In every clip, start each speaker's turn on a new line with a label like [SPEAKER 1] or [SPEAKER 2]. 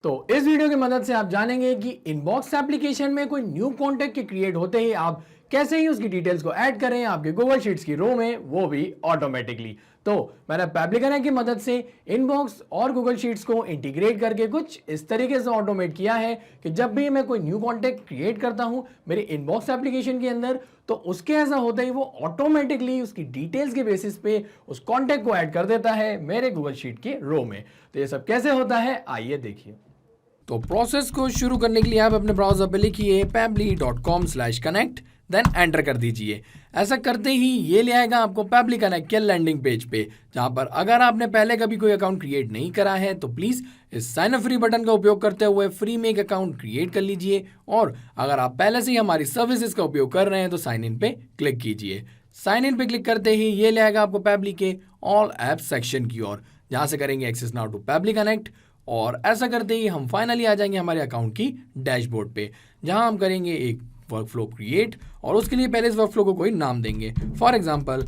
[SPEAKER 1] तो इस वीडियो की मदद से आप जानेंगे कि इनबॉक्स एप्लीकेशन में कोई न्यू कॉन्टेक्ट के क्रिएट होते ही आप कैसे ही उसकी डिटेल्स को ऐड करें आपके गूगल शीट्स की रो में, वो भी ऑटोमेटिकली। तो मैंने पैब्लिकना की मदद से इनबॉक्स और गूगल शीट्स को इंटीग्रेट करके कुछ इस तरीके से ऑटोमेट किया है कि जब भी मैं कोई न्यू कॉन्टेक्ट क्रिएट करता हूं मेरे इनबॉक्स एप्लीकेशन के अंदर, तो उसके ऐसा होता ही वो ऑटोमेटिकली उसकी डिटेल्स के बेसिस पे उस कॉन्टेक्ट को ऐड कर देता है मेरे गूगल शीट के रो में। तो ये सब कैसे होता है, आइए देखिए। तो प्रोसेस को शुरू करने के लिए आप अपने ब्राउजर पे लिखिए pabbly.com/connect, देन एंटर कर दीजिए। ऐसा करते ही ये ले आएगा आपको पैबली कनेक्ट के लैंडिंग पेज पे, जहां पर अगर आपने पहले कभी कोई अकाउंट क्रिएट नहीं करा है तो प्लीज इस साइन अप फ्री बटन का उपयोग करते हुए फ्री में एक अकाउंट क्रिएट कर लीजिए। और अगर आप पहले से ही हमारी सर्विसेज का उपयोग कर रहे हैं तो साइन इन पे क्लिक कीजिए। साइन इन पे क्लिक करते ही ये ले आएगा आपको पैबली के ऑल ऐप सेक्शन की ओर, जहां से करेंगे access now to Pabbly connect. और ऐसा करते ही हम फाइनली आ जाएंगे हमारे अकाउंट की डैशबोर्ड पे, जहां हम करेंगे एक वर्कफ्लो क्रिएट और उसके लिए पहले इस वर्कफ्लो को कोई नाम देंगे। For example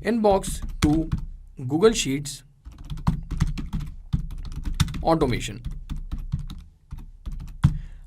[SPEAKER 1] inbox to Google Sheets automation.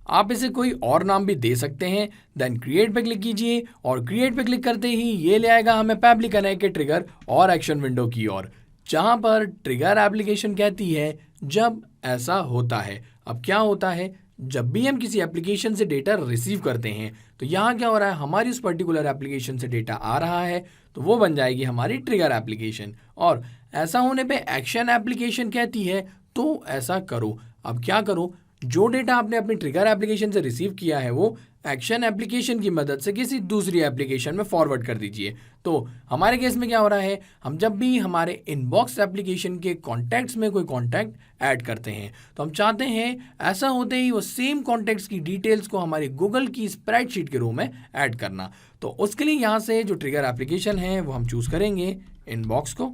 [SPEAKER 1] आप इसे कोई और नाम भी दे सकते हैं। देन क्रिएट पे क्लिक कीजिए और क्रिएट पे क्लिक करते ही ये ले आएगा हमें पैबली कनेक्ट के ट्रिगर और एक्शन विंडो की ओर, जहां पर ट्रिगर एप्लीकेशन कहती है जब ऐसा होता है। अब क्या होता है, जब भी हम किसी एप्लीकेशन से डेटा रिसीव करते हैं तो यहाँ क्या हो रहा है, हमारी उस पर्टिकुलर एप्लीकेशन से डेटा आ रहा है तो वो बन जाएगी हमारी ट्रिगर एप्लीकेशन। और ऐसा होने पे एक्शन एप्लीकेशन कहती है तो ऐसा करो। अब क्या करो, जो डेटा आपने अपनी ट्रिगर एप्लीकेशन से रिसीव किया है वो एक्शन एप्लीकेशन की मदद से किसी दूसरी एप्लीकेशन में फॉरवर्ड कर दीजिए। तो हमारे केस में क्या हो रहा है, हम जब भी हमारे इनबॉक्स एप्लीकेशन के कॉन्टैक्ट्स में कोई कॉन्टैक्ट ऐड करते हैं तो हम चाहते हैं ऐसा होते ही वो सेम कॉन्टैक्ट्स की डिटेल्स को हमारी गूगल की स्प्रेडशीट के रो में ऐड करना। तो उसके लिए यहाँ से जो ट्रिगर एप्लीकेशन है वो हम चूज करेंगे इनबॉक्स को।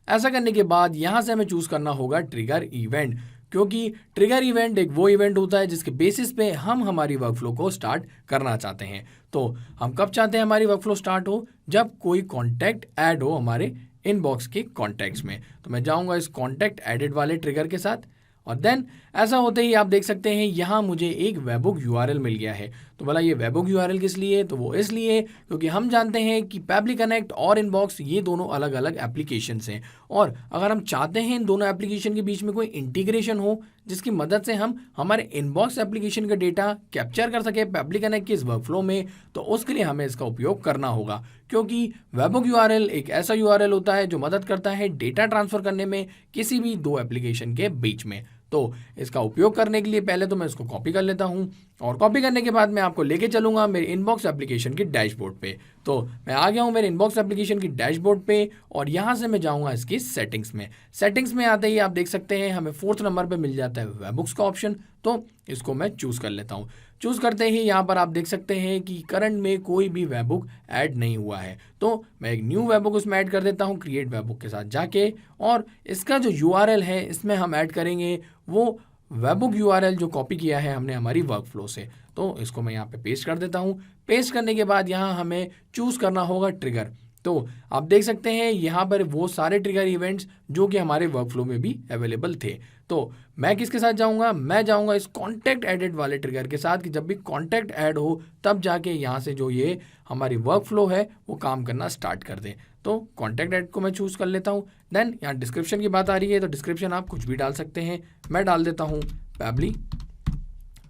[SPEAKER 1] ऐसा करने के बाद यहां से हमें चूज करना होगा ट्रिगर इवेंट, क्योंकि ट्रिगर इवेंट एक वो इवेंट होता है जिसके बेसिस पे हम हमारी वर्कफ्लो को स्टार्ट करना चाहते हैं। तो हम कब चाहते हैं हमारी वर्कफ्लो स्टार्ट हो, जब कोई कॉन्टैक्ट ऐड हो हमारे इनबॉक्स के कॉन्टैक्ट्स में। तो मैं जाऊंगा इस कॉन्टैक्ट एडिड वाले ट्रिगर के साथ और देन ऐसा होते ही आप देख सकते हैं यहाँ मुझे एक वेबहुक यूआरएल मिल गया है। तो भला ये वेबहुक यूआरएल किस लिए, तो वो इसलिए क्योंकि हम जानते हैं कि पैबली कनेक्ट और इनबॉक्स ये दोनों अलग अलग एप्लीकेशंस हैं और अगर हम चाहते हैं इन दोनों एप्लीकेशन के बीच में कोई इंटीग्रेशन हो जिसकी मदद से हम हमारे इनबॉक्स एप्लीकेशन का डेटा कैप्चर कर सके पैबली कनेक्ट के इस वर्कफ्लो में, तो उसके लिए हमें इसका उपयोग करना होगा। क्योंकि वेबहुक यूआरएल एक ऐसा यूआरएल होता है जो मदद करता है डेटा ट्रांसफर करने में किसी भी दो एप्लीकेशन के बीच में। तो इसका उपयोग करने के लिए पहले तो मैं इसको कॉपी कर लेता हूं और कॉपी करने के बाद मैं आपको लेके चलूंगा मेरे इनबॉक्स एप्लीकेशन की डैशबोर्ड पे। तो मैं आ गया हूं मेरे इनबॉक्स एप्लीकेशन की डैशबोर्ड पे और यहां से मैं जाऊंगा इसकी सेटिंग्स में। सेटिंग्स में आते ही आप देख सकते हैं हमें 4th नंबर पे मिल जाता है वेबहुक्स का ऑप्शन, तो इसको मैं चूज कर लेता हूं। चूज करते ही यहाँ पर आप देख सकते हैं कि करंट में कोई भी वेबहुक ऐड नहीं हुआ है, तो मैं एक न्यू वेबहुक उसमें ऐड कर देता हूँ क्रिएट वेबहुक के साथ जाके। और इसका जो यूआरएल है इसमें हम ऐड करेंगे वो वेबहुक यूआरएल जो कॉपी किया है हमने हमारी वर्कफ्लो से। तो इसको मैं यहाँ पे पेस्ट कर देता हूँ। पेस्ट करने के बाद यहाँ हमें चूज करना होगा ट्रिगर। तो आप देख सकते हैं यहाँ पर वो सारे ट्रिगर इवेंट्स जो कि हमारे वर्कफ्लो में भी अवेलेबल थे। तो मैं किसके साथ जाऊंगा, मैं जाऊंगा इस कॉन्टैक्ट एडिट वाले ट्रिगर के साथ कि जब भी कॉन्टैक्ट ऐड हो तब जाके यहाँ से जो ये हमारी वर्कफ्लो है वो काम करना स्टार्ट कर दे। तो कॉन्टैक्ट ऐड को मैं चूज कर लेता हूँ। देन यहाँ डिस्क्रिप्शन की बात आ रही है तो डिस्क्रिप्शन आप कुछ भी डाल सकते हैं, मैं डाल देता हूँ पैबली,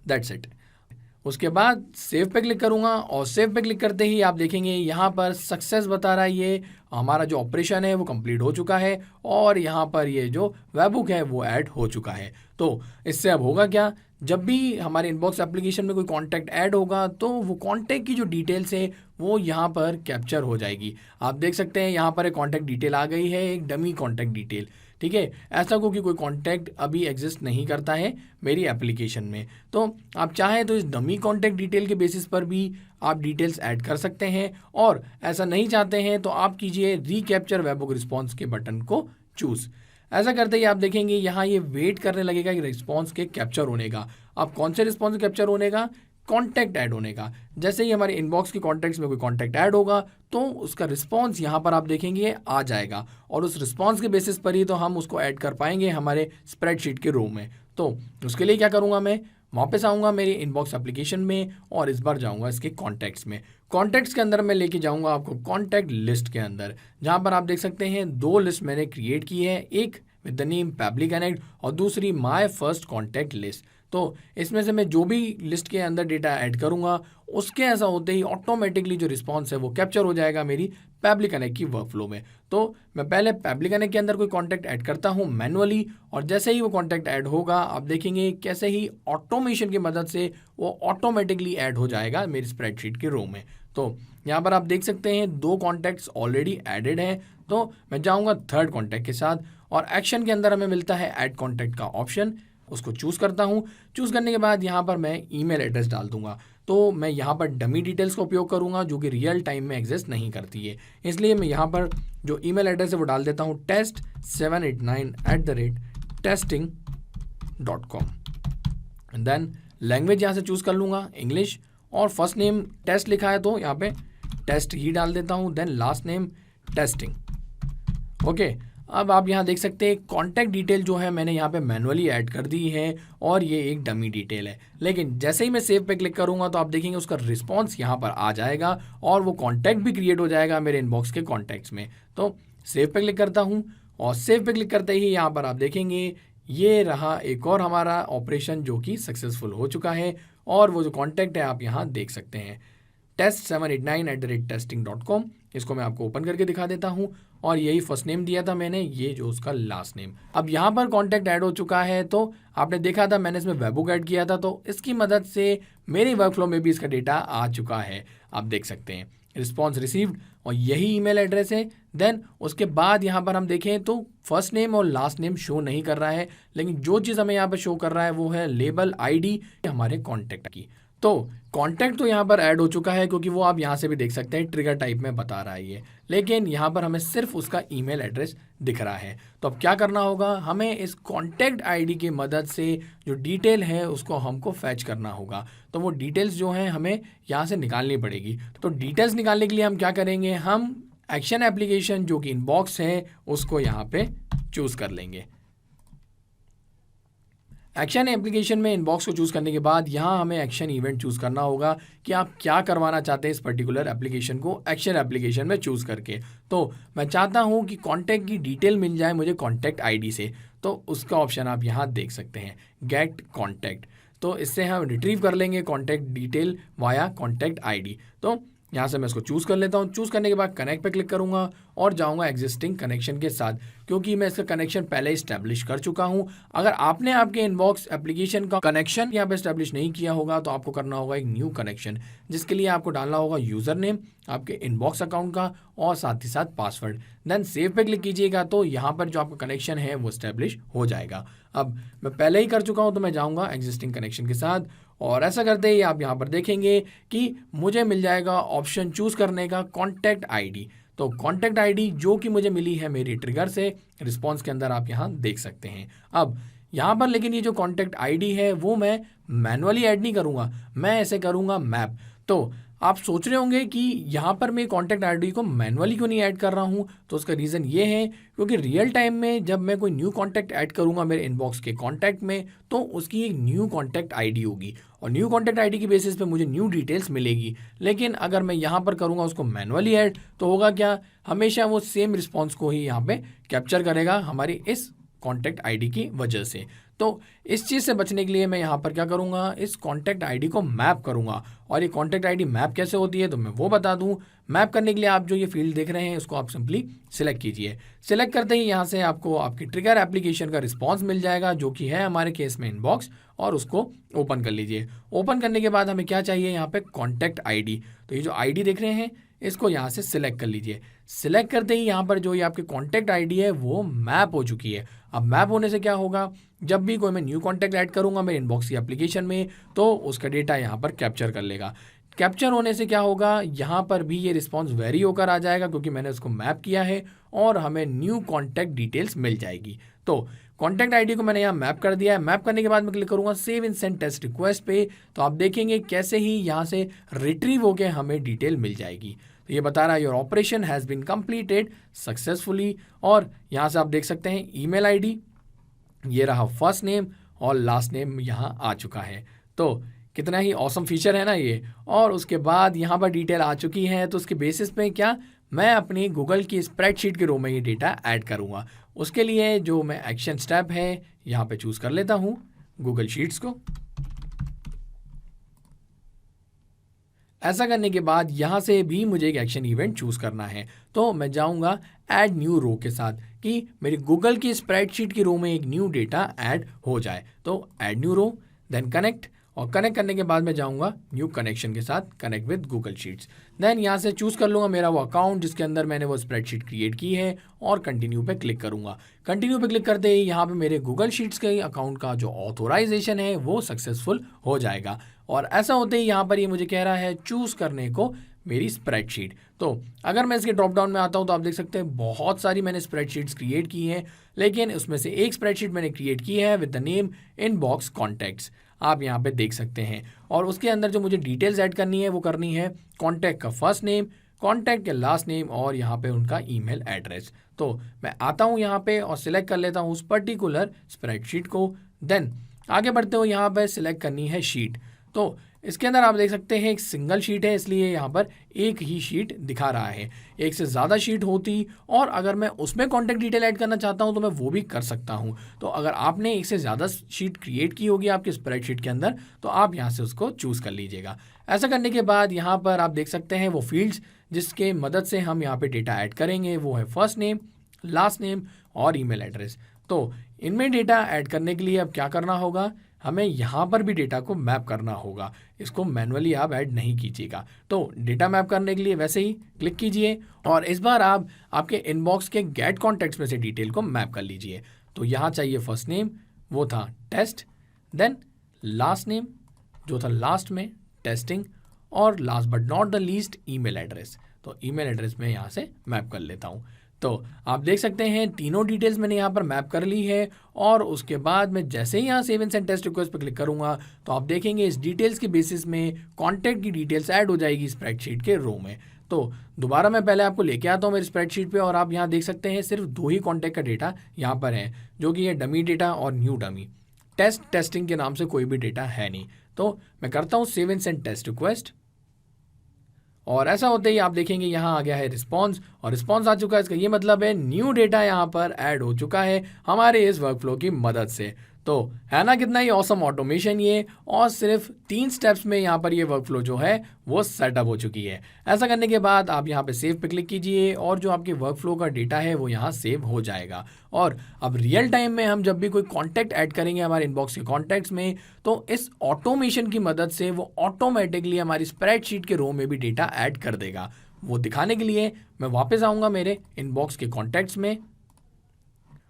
[SPEAKER 1] दैट्स इट। उसके बाद सेव पे क्लिक करूंगा और सेव पे क्लिक करते ही आप देखेंगे यहाँ पर सक्सेस बता रहा है, ये हमारा जो ऑपरेशन है वो कंप्लीट हो चुका है और यहाँ पर ये जो वेबहुक है वो ऐड हो चुका है। तो इससे अब होगा क्या, जब भी हमारे इनबॉक्स एप्लीकेशन में कोई कॉन्टैक्ट ऐड होगा तो वो कॉन्टैक्ट की जो डिटेल्स है वो यहाँ पर कैप्चर हो जाएगी। आप देख सकते हैं यहाँ पर एक कॉन्टैक्ट डिटेल आ गई है, एक डमी कॉन्टैक्ट डिटेल। ठीक है, ऐसा क्योंकि कोई कॉन्टैक्ट अभी एग्जिस्ट नहीं करता है मेरी एप्लीकेशन में। तो आप चाहें तो इस डमी कॉन्टैक्ट डिटेल के बेसिस पर भी आप डिटेल्स ऐड कर सकते हैं और ऐसा नहीं चाहते हैं तो आप कीजिए रीकैप्चर वेबहुक रिस्पॉन्स के बटन को चूज। ऐसा करते ही आप देखेंगे यहाँ ये वेट करने लगेगा कि रिस्पॉन्स के कैप्चर होने का। अब कौन से रिस्पॉन्स कैप्चर होने का, कॉन्टैक्ट ऐड होने का। जैसे ही हमारे इनबॉक्स के कॉन्टैक्ट्स में कोई कॉन्टैक्ट ऐड होगा तो उसका रिस्पॉन्स यहाँ पर आप देखेंगे आ जाएगा, और उस रिस्पॉन्स के बेसिस पर ही तो हम उसको ऐड कर पाएंगे हमारे स्प्रेडशीट के रो में। तो उसके लिए क्या करूँगा, मैं वापस आऊँगा मेरी इनबॉक्स एप्लीकेशन में और इस बार जाऊँगा इसके कॉन्टैक्ट्स में। कॉन्टैक्ट्स के अंदर मैं लेके जाऊँगा आपको कॉन्टैक्ट लिस्ट के अंदर, जहाँ पर आप देख सकते हैं 2 लिस्ट मैंने क्रिएट की है, एक with the name Pabbly connect और दूसरी माय फर्स्ट कॉन्टैक्ट लिस्ट। तो इसमें से मैं जो भी लिस्ट के अंदर डेटा ऐड करूँगा उसके ऐसा होते ही ऑटोमेटिकली जो रिस्पॉन्स है वो कैप्चर हो जाएगा मेरी पैबली कनेक्ट की वर्कफ्लो में। तो मैं पहले पैबली कनेक्ट के अंदर कोई कॉन्टैक्ट ऐड करता हूँ मैनुअली, और जैसे ही वो कॉन्टैक्ट ऐड होगा आप देखेंगे कैसे ही ऑटोमेशन की मदद से वो ऑटोमेटिकली ऐड हो जाएगा मेरी स्प्रेडशीट के रो में। तो यहाँ पर आप देख सकते हैं 2 कॉन्टैक्ट्स ऑलरेडी एडेड हैं। तो मैं जाऊँगा थर्ड कॉन्टैक्ट के साथ, और एक्शन के अंदर हमें मिलता है ऐड कॉन्टैक्ट का ऑप्शन, उसको चूज़ करता हूँ। चूज़ करने के बाद यहाँ पर मैं ईमेल एड्रेस डाल दूंगा। तो मैं यहाँ पर डमी डिटेल्स का उपयोग करूँगा जो कि रियल टाइम में एग्जिस्ट नहीं करती है, इसलिए मैं यहाँ पर जो ईमेल एड्रेस है वो डाल देता हूँ test789@testing.com। देन लैंग्वेज यहाँ से चूज़ कर लूँगा इंग्लिश, और फर्स्ट नेम टेस्ट लिखा है तो यहाँ पे टेस्ट ही डाल देता हूँ। Then last name testing. Okay, अब आप यहाँ देख सकते हैं कॉन्टैक्ट डिटेल जो है मैंने यहाँ पे मैनुअली ऐड कर दी है, और ये एक डमी डिटेल है। लेकिन जैसे ही मैं सेव पे क्लिक करूँगा तो आप देखेंगे उसका रिस्पॉन्स यहाँ पर आ जाएगा और वो कॉन्टैक्ट भी क्रिएट हो जाएगा मेरे इनबॉक्स के कॉन्टैक्ट्स में। तो सेव पे क्लिक करता हूँ, और सेव पे क्लिक करते ही यहाँ पर आप देखेंगे ये रहा एक और हमारा ऑपरेशन जो कि सक्सेसफुल हो चुका है, और वो जो कॉन्टैक्ट है आप यहाँ देख सकते हैं test789@testing.com। इसको मैं आपको ओपन करके दिखा देता हूँ, और यही फर्स्ट नेम दिया था मैंने, ये जो उसका लास्ट नेम। अब यहाँ पर कॉन्टैक्ट ऐड हो चुका है, तो आपने देखा था मैंने इसमें वेबबुक ऐड किया था, तो इसकी मदद से मेरी वर्कफ्लो में भी इसका डेटा आ चुका है। आप देख सकते हैं रिस्पॉन्स रिसीव्ड, और यही ईमेल एड्रेस है। देन उसके बाद यहाँ पर हम देखें तो फर्स्ट नेम और लास्ट नेम शो नहीं कर रहा है, लेकिन जो चीज़ हमें यहाँ पर शो कर रहा है वो है लेबल आईडी हमारे कॉन्टैक्ट की। तो कॉन्टैक्ट तो यहाँ पर ऐड हो चुका है, क्योंकि वो आप यहाँ से भी देख सकते हैं ट्रिगर टाइप में बता रहा है ये, लेकिन यहाँ पर हमें सिर्फ उसका ईमेल एड्रेस दिख रहा है। तो अब क्या करना होगा, हमें इस कॉन्टैक्ट आईडी की मदद से जो डिटेल है उसको हमको फैच करना होगा। तो वो डिटेल्स जो हैं हमें यहाँ से निकालनी पड़ेगी। तो डिटेल्स निकालने के लिए हम क्या करेंगे, हम एक्शन एप्लीकेशन जो कि इनबॉक्स है उसको यहाँ पे चूज़ कर लेंगे। एक्शन एप्लीकेशन में इनबॉक्स को चूज़ करने के बाद यहाँ हमें एक्शन इवेंट चूज़ करना होगा कि आप क्या करवाना चाहते हैं इस पर्टिकुलर एप्लीकेशन को एक्शन एप्लीकेशन में चूज़ करके। तो मैं चाहता हूँ कि कॉन्टैक्ट की डिटेल मिल जाए मुझे कॉन्टैक्ट आईडी से, तो उसका ऑप्शन आप यहाँ देख सकते हैं गेट कॉन्टैक्ट। तो इससे हम रिट्रीव कर लेंगे contact detail via contact ID. तो यहाँ से मैं इसको चूज़ कर लेता हूँ। चूज़ करने के बाद कनेक्ट पे क्लिक करूँगा और जाऊँगा एग्जिस्टिंग कनेक्शन के साथ, क्योंकि मैं इसका कनेक्शन पहले इस्टेब्लिश कर चुका हूँ। अगर आपने आपके इनबॉक्स एप्लीकेशन का कनेक्शन यहाँ पे इस्टेब्लिश नहीं किया होगा तो आपको करना होगा एक न्यू कनेक्शन, जिसके लिए आपको डालना होगा यूज़र नेम आपके इनबॉक्स अकाउंट का और साथ ही साथ पासवर्ड। देन सेव पे क्लिक कीजिएगा तो यहाँ पर जो आपका कनेक्शन है वो इस्टेब्लिश हो जाएगा। अब मैं पहले ही कर चुका हूँ तो मैं जाऊँगा एग्जिस्टिंग कनेक्शन के साथ, और ऐसा करते ही आप यहाँ पर देखेंगे कि मुझे मिल जाएगा ऑप्शन चूज़ करने का कॉन्टैक्ट आईडी। तो कॉन्टैक्ट आईडी जो कि मुझे मिली है मेरी ट्रिगर से, रिस्पॉन्स के अंदर आप यहाँ देख सकते हैं। अब यहाँ पर लेकिन ये जो कॉन्टैक्ट आईडी है वो मैं मैनुअली ऐड नहीं करूँगा, मैं ऐसे करूँगा मैप। तो आप सोच रहे होंगे कि यहाँ पर मैं कॉन्टैक्ट आईडी को मैनुअली क्यों नहीं ऐड कर रहा हूँ, तो उसका रीज़न ये है क्योंकि रियल टाइम में जब मैं कोई न्यू कॉन्टैक्ट ऐड करूँगा मेरे इनबॉक्स के कॉन्टैक्ट में तो उसकी एक न्यू कॉन्टैक्ट आईडी होगी, और न्यू कॉन्टैक्ट आईडी की बेसिस पे मुझे न्यू डिटेल्स मिलेगी। लेकिन अगर मैं यहाँ पर करूँगा उसको मैनुअली ऐड तो होगा क्या, हमेशा वो सेम रिस्पॉन्स को ही यहाँ पे कैप्चर करेगा हमारी इस कॉन्टैक्ट आईडी की वजह से। तो इस चीज़ से बचने के लिए मैं यहाँ पर क्या करूँगा, इस कॉन्टैक्ट आईडी को मैप करूँगा। और ये कॉन्टैक्ट आईडी मैप कैसे होती है तो मैं वो बता दूँ। मैप करने के लिए आप जो ये फील्ड देख रहे हैं उसको आप सिंपली सिलेक्ट कीजिए। सिलेक्ट करते ही यहाँ से आपको आपकी ट्रिगर एप्लीकेशन का रिस्पॉन्स मिल जाएगा जो कि है हमारे केस में इनबॉक्स, और उसको ओपन कर लीजिए। ओपन करने के बाद हमें क्या चाहिए, यहाँ पे कॉन्टैक्ट आईडी। तो ये जो आईडी देख रहे हैं इसको यहाँ से सिलेक्ट कर लीजिए। सिलेक्ट करते ही यहाँ पर जो ये आपकी कॉन्टैक्ट आईडी है वो मैप हो चुकी है। अब मैप होने से क्या होगा, जब भी कोई मैं न्यू कॉन्टैक्ट ऐड करूँगा मेरे इनबॉक्स की एप्लीकेशन में तो उसका डेटा यहाँ पर कैप्चर कर लेगा। कैप्चर होने से क्या होगा, यहाँ पर भी ये रिस्पॉन्स वेरी होकर आ जाएगा क्योंकि मैंने उसको मैप किया है और हमें न्यू कॉन्टैक्ट डिटेल्स मिल जाएगी। तो कॉन्टैक्ट आईडी को मैंने यहाँ मैप कर दिया है। मैप करने के बाद मैं क्लिक करूंगा save and send test request पे, तो आप देखेंगे कैसे ही यहाँ से रिट्रीव होके हमें डिटेल मिल जाएगी। तो ये बता रहा है your operation has been completed successfully, और यहाँ से आप देख सकते हैं ईमेल आईडी, ये रहा फर्स्ट नेम और लास्ट नेम यहाँ आ चुका है। तो कितना ही ऑसम फीचर है ना ये। और उसके बाद यहाँ पर डिटेल आ चुकी है, तो उसके बेसिस पे क्या मैं अपनी गूगल की स्प्रेडशीट के रो में ये डेटा ऐड करूँगा। उसके लिए जो मैं एक्शन स्टेप है यहाँ पे चूज़ कर लेता हूँ गूगल शीट्स को। ऐसा करने के बाद यहाँ से भी मुझे एक एक्शन इवेंट चूज़ करना है, तो मैं जाऊँगा ऐड न्यू रो के साथ कि मेरी गूगल की स्प्रेडशीट की रो में एक न्यू डेटा ऐड हो जाए। तो add new row, then connect, और कनेक्ट करने के बाद मैं जाऊँगा न्यू कनेक्शन के साथ, connect with Google Sheets. Then यहाँ से चूज़ कर लूँगा मेरा वो अकाउंट जिसके अंदर मैंने वो स्प्रेडशीट क्रिएट की है, और कंटिन्यू पे क्लिक करूँगा। कंटिन्यू पे क्लिक करते ही यहाँ पे मेरे गूगल शीट्स के अकाउंट का जो ऑथोराइजेशन है वो सक्सेसफुल हो जाएगा। और ऐसा होते ही यहाँ पर ये मुझे कह रहा है चूज़ करने को मेरी स्प्रेडशीट। तो अगर मैं इसके ड्रॉप डाउन में आता हूँ तो आप देख सकते हैं बहुत सारी मैंने स्प्रेडशीट्स क्रिएट की हैं, लेकिन उसमें से एक स्प्रेडशीट मैंने क्रिएट की है with the name inbox contacts, आप यहाँ पे देख सकते हैं। और उसके अंदर जो मुझे डिटेल्स ऐड करनी है वो करनी है कॉन्टैक्ट का फर्स्ट नेम, कॉन्टैक्ट का लास्ट नेम और यहाँ पे उनका ईमेल एड्रेस। तो मैं आता हूँ यहाँ पे और सिलेक्ट कर लेता हूँ उस पर्टिकुलर स्प्रेडशीट को। देन आगे बढ़ते हुए यहाँ पे सिलेक्ट करनी है शीट। तो इसके अंदर आप देख सकते हैं एक सिंगल शीट है, इसलिए यहाँ पर एक ही शीट दिखा रहा है। एक से ज़्यादा शीट होती और अगर मैं उसमें कॉन्टैक्ट डिटेल ऐड करना चाहता हूँ तो मैं वो भी कर सकता हूँ। तो अगर आपने एक से ज़्यादा शीट क्रिएट की होगी आपकी स्प्रेडशीट के अंदर तो आप यहाँ से उसको चूज़ कर लीजिएगा। ऐसा करने के बाद यहाँ पर आप देख सकते हैं वो फील्ड्स जिसके मदद से हम यहाँ पर डेटा ऐड करेंगे, वो है फर्स्ट नेम, लास्ट नेम और ईमेल एड्रेस। तो इनमें डेटा ऐड करने के लिए अब क्या करना होगा, हमें यहाँ पर भी डेटा को मैप करना होगा। इसको मैनुअली आप ऐड नहीं कीजिएगा। तो डेटा मैप करने के लिए वैसे ही क्लिक कीजिए और इस बार आप आपके इनबॉक्स के गेट कॉन्टैक्ट्स में से डिटेल को मैप कर लीजिए। तो यहाँ चाहिए फर्स्ट नेम, वो था टेस्ट, देन लास्ट नेम जो था लास्ट में टेस्टिंग, और last but not the least email address. तो ईमेल एड्रेस में यहाँ से मैप कर लेता हूँ। तो आप देख सकते हैं तीनों डिटेल्स मैंने यहाँ पर मैप कर ली है। और उसके बाद मैं जैसे ही यहाँ save and send test request पर क्लिक करूँगा तो आप देखेंगे इस डिटेल्स के बेसिस में कॉन्टैक्ट की डिटेल्स ऐड हो जाएगी स्प्रेडशीट के रो में। तो दोबारा मैं पहले आपको लेके आता हूँ मेरी स्प्रेडशीट पे, और आप यहाँ देख सकते हैं सिर्फ 2 ही कॉन्टैक्ट का डेटा यहाँ पर है, जो कि है डमी डेटा और न्यू डमी। टेस्टिंग के नाम से कोई भी डेटा है नहीं। तो मैं करता हूँ save and send test request, और ऐसा होते ही आप देखेंगे यहाँ आ गया है रिस्पॉन्स, और रिस्पॉन्स आ चुका है। इसका ये मतलब है न्यू डेटा यहाँ पर ऐड हो चुका है हमारे इस वर्कफ्लो की मदद से। तो है ना कितना ही ऑसम ऑटोमेशन ये, और सिर्फ 3 स्टेप्स में यहाँ पर ये वर्कफ्लो जो है वो सेटअप हो चुकी है। ऐसा करने के बाद आप यहाँ पे सेव पे क्लिक कीजिए और जो आपके वर्कफ्लो का डेटा है वो यहाँ सेव हो जाएगा। और अब रियल टाइम में हम जब भी कोई कॉन्टैक्ट ऐड करेंगे हमारे इनबॉक्स के कॉन्टैक्ट्स में, तो इस ऑटोमेशन की मदद से वो ऑटोमेटिकली हमारी स्प्रेडशीट के रो में भी डेटा ऐड कर देगा। वो दिखाने के लिए मैं वापस आऊँगा मेरे इनबॉक्स के कॉन्टैक्ट्स में,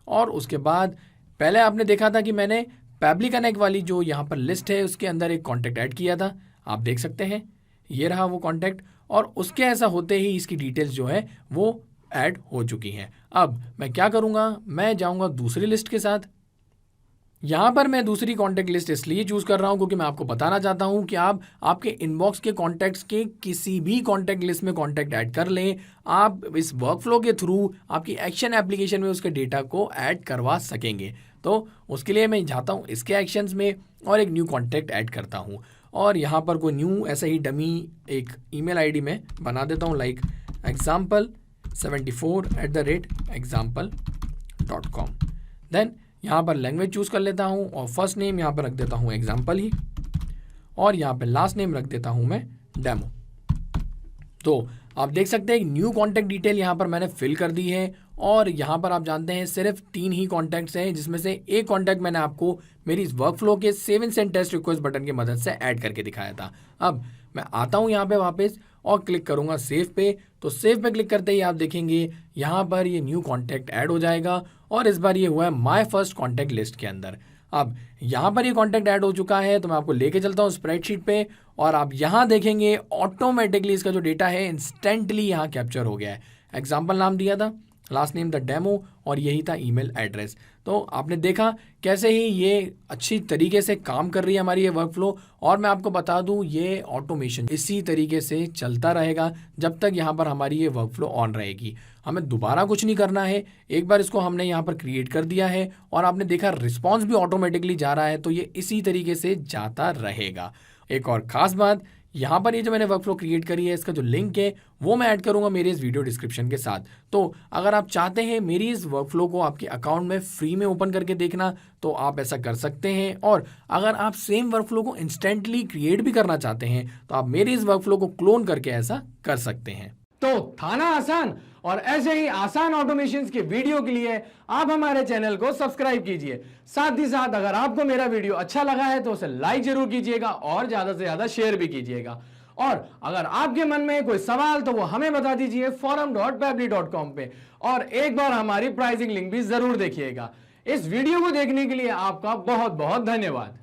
[SPEAKER 1] और उसके बाद पहले आपने देखा था कि मैंने पैबली कनेक्ट वाली जो यहाँ पर लिस्ट है उसके अंदर एक कॉन्टैक्ट ऐड किया था। आप देख सकते हैं ये रहा वो कॉन्टैक्ट, और उसके ऐसा होते ही इसकी डिटेल्स जो है वो ऐड हो चुकी हैं। अब मैं क्या करूँगा, मैं जाऊँगा दूसरी लिस्ट के साथ। यहाँ पर मैं दूसरी कॉन्टैक्ट लिस्ट इसलिए चूज़ कर रहा हूँ क्योंकि मैं आपको बताना चाहता हूँ कि आप आपके इनबॉक्स के कॉन्टैक्ट्स के किसी भी कॉन्टैक्ट लिस्ट में कॉन्टैक्ट ऐड कर लें। आप इस वर्कफ्लो के थ्रू आपकी एक्शन एप्लीकेशन में उसके डेटा को ऐड करवा सकेंगे। तो उसके लिए मैं जाता हूँ इसके एक्शंस में और एक न्यू कॉन्टैक्ट ऐड करता हूँ, और यहाँ पर कोई न्यू ऐसा ही डमी एक ईमेल आईडी में बना देता हूँ, लाइक example74@example.com। देन यहाँ पर लैंग्वेज चूज़ कर लेता हूँ और फर्स्ट नेम यहाँ पर रख देता हूँ एग्जाम्पल ही, और यहाँ पर लास्ट नेम रख देता हूँ मैं डेमो। तो आप देख सकते हैं एक न्यू कॉन्टैक्ट डिटेल यहाँ पर मैंने फिल कर दी है, और यहाँ पर आप जानते हैं सिर्फ 3 ही कॉन्टैक्ट्स हैं, जिसमें से एक कॉन्टैक्ट मैंने आपको मेरी इस वर्कफ्लो के save and send test request button की मदद से ऐड करके दिखाया था। अब मैं आता हूँ यहाँ पे वापस और क्लिक करूँगा सेव पे। तो सेव पे क्लिक करते ही आप देखेंगे यहाँ पर ये न्यू कॉन्टैक्ट ऐड हो जाएगा, और इस बार ये हुआ है माय फर्स्ट कॉन्टैक्ट लिस्ट के अंदर। अब यहाँ पर ये कॉन्टैक्ट ऐड हो चुका है, तो मैं आपको लेके चलता हूँ स्प्रेडशीट पे, और आप यहाँ देखेंगे ऑटोमेटिकली इसका जो डेटा है इंस्टेंटली यहाँ कैप्चर हो गया है। एग्जाम्पल नाम दिया था, लास्ट नेम द डेमो, और यही था ईमेल एड्रेस। तो आपने देखा कैसे ही ये अच्छी तरीके से काम कर रही है हमारी ये वर्कफ्लो। और मैं आपको बता दूं ये ऑटोमेशन इसी तरीके से चलता रहेगा जब तक यहाँ पर हमारी ये वर्कफ्लो ऑन रहेगी। हमें दोबारा कुछ नहीं करना है, एक बार इसको हमने यहाँ पर क्रिएट कर दिया है और आपने देखा रिस्पॉन्स भी ऑटोमेटिकली जा रहा है, तो ये इसी तरीके से जाता रहेगा। एक और खास बात, यहाँ पर ये जो मैंने वर्कफ्लो क्रिएट करी है इसका जो लिंक है वो मैं ऐड करूंगा मेरे इस वीडियो डिस्क्रिप्शन के साथ। तो अगर आप चाहते हैं मेरी इस वर्कफ्लो को आपके अकाउंट में फ्री में ओपन करके देखना तो आप ऐसा कर सकते हैं। और अगर आप सेम वर्कफ्लो को इंस्टेंटली क्रिएट भी करना चाहते हैं तो आप मेरी इस वर्कफ्लो को क्लोन करके ऐसा कर सकते हैं।
[SPEAKER 2] तो था ना आसान। और ऐसे ही आसान ऑटोमेशंस के वीडियो के लिए आप हमारे चैनल को सब्सक्राइब कीजिए। साथ ही साथ अगर आपको मेरा वीडियो अच्छा लगा है तो उसे लाइक जरूर कीजिएगा और ज्यादा से ज्यादा शेयर भी कीजिएगा। और अगर आपके मन में कोई सवाल तो वो हमें बता दीजिए forum.pabbly.com पे। और एक बार हमारी प्राइसिंग लिंक भी जरूर देखिएगा। इस वीडियो को देखने के लिए आपका बहुत बहुत धन्यवाद।